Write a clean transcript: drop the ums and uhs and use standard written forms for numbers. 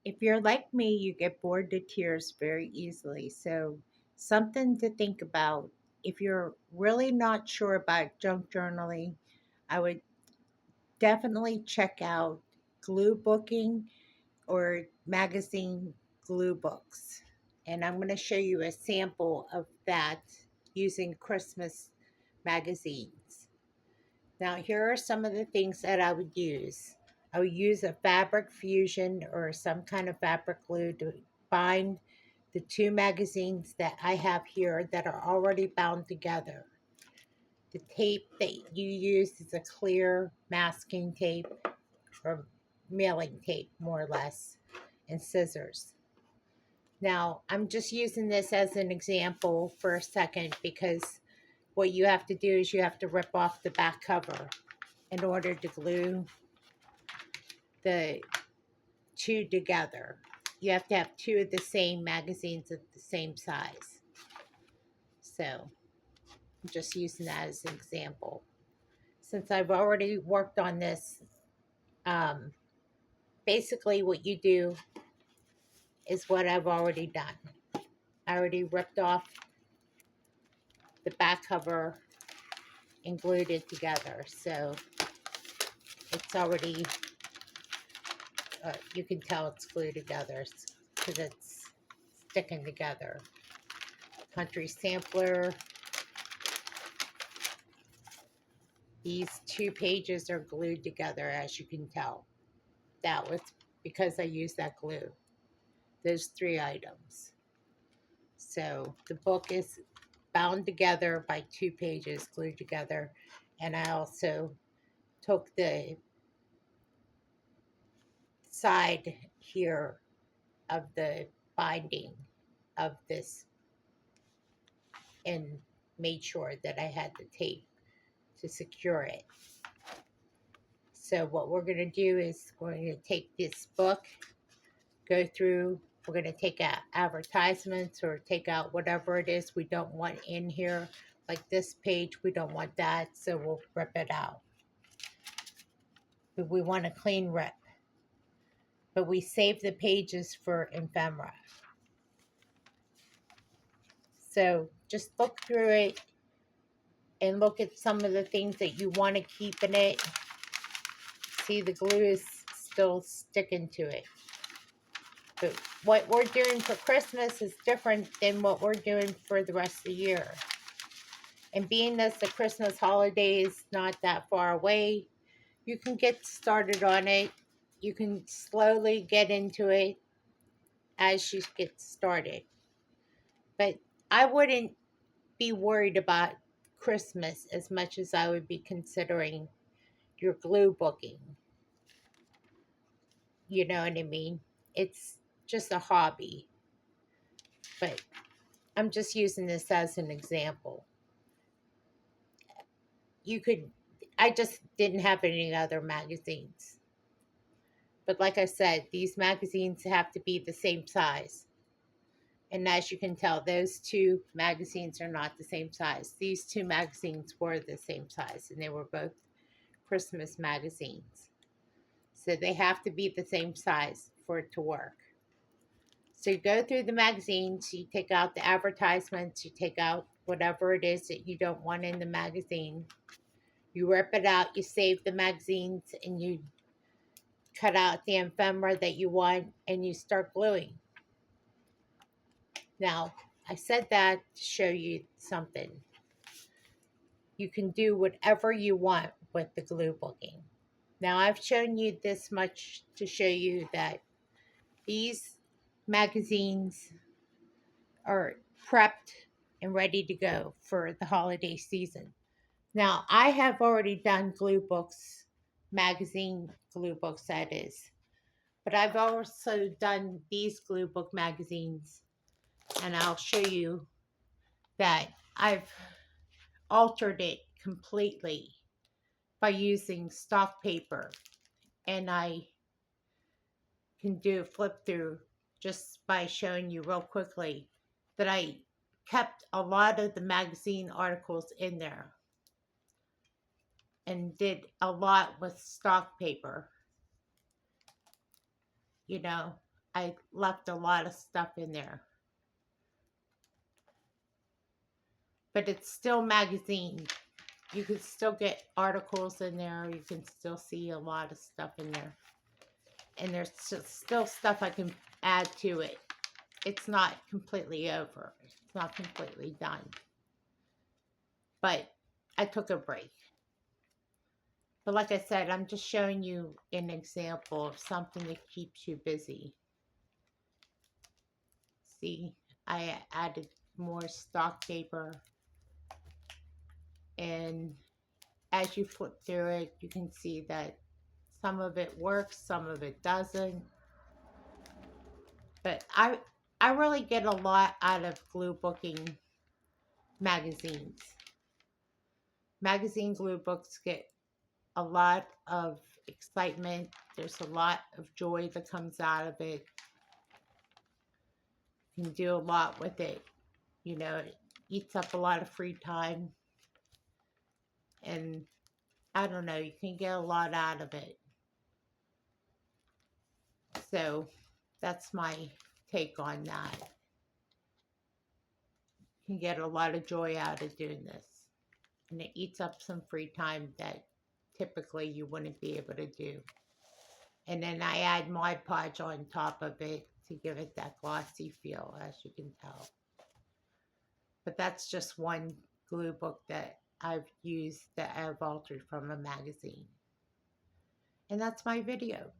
If you're like me, you get bored to tears very easily. So, something to think about. If you're really not sure about junk journaling, I would definitely check out Glue Booking or Magazine Glue Books. And I'm going to show you a sample of that using Christmas magazines. Now, here are some of the things that I would use. I would use a fabric fusion or some kind of fabric glue to bind the two magazines that I have here that are already bound together. The tape that you use is a clear masking tape or mailing tape, more or less, and scissors. Now, I'm just using this as an example for a second because what you have to do is you have to rip off the back cover in order to glue the two together. You have to have two of the same magazines of the same size. So I'm just using that as an example. Since I've already worked on this, um, basically what you do is what I've already done. I already ripped off the back cover and glued it together. So it's already, you can tell it's glued together because it's sticking together. Country sampler. These two pages are glued together, as you can tell. That was because I used that glue. Those three items. So the book is bound together by two pages glued together. And I also took the side here of the binding of this and made sure that I had the tape to secure it. So what we're going to do is we're going to take this book, go through, we're going to take out advertisements or take out whatever it is we don't want in here. Like this page, we don't want that, so we'll rip it out. But we want a clean rip. But we save the pages for ephemera. So just look through it and look at some of the things that you want to keep in it. See, the glue is still sticking to it. But what we're doing for Christmas is different than what we're doing for the rest of the year. And being that the Christmas holiday is not that far away, you can get started on it. You can slowly get into it as you get started. But I wouldn't be worried about Christmas as much as I would be considering your glue booking. You know what I mean? It's just a hobby. But I'm just using this as an example. You could, I just didn't have any other magazines. But like I said, these magazines have to be the same size. And as you can tell, those two magazines are not the same size. These two magazines were the same size, and they were both Christmas magazines. So they have to be the same size for it to work. So you go through the magazines, you take out the advertisements, you take out whatever it is that you don't want in the magazine. You rip it out, you save the magazines, and you cut out the ephemera that you want, and you start gluing. Now, I said that to show you something. You can do whatever you want with the glue booking. Now, I've shown you this much to show you that these magazines are prepped and ready to go for the holiday season. Now, I have already done glue books, magazine glue books, that is. But I've also done these glue book magazines, and I'll show you that I've altered it completely by using stock paper. And I can do a flip through just by showing you real quickly that I kept a lot of the magazine articles in there and did a lot with stock paper. You know, I left a lot of stuff in there. But it's still magazine. You can still get articles in there. You can still see a lot of stuff in there. And there's still stuff I can add to it. It's not completely over. It's not completely done. But I took a break. But like I said, I'm just showing you an example of something that keeps you busy. See, I added more stock paper, and as you flip through it, you can see that some of it works, some of it doesn't. But I really get a lot out of glue booking magazines. Magazine glue books get a lot of excitement. There's a lot of joy that comes out of it. You can do a lot with it. You know, it eats up a lot of free time. And I don't know, you can get a lot out of it. So that's my take on that. You can get a lot of joy out of doing this. And it eats up some free time that typically you wouldn't be able to do. And then I add Mod Podge on top of it to give it that glossy feel, as you can tell. But that's just one glue book that I've used that I've altered from a magazine. And that's my video.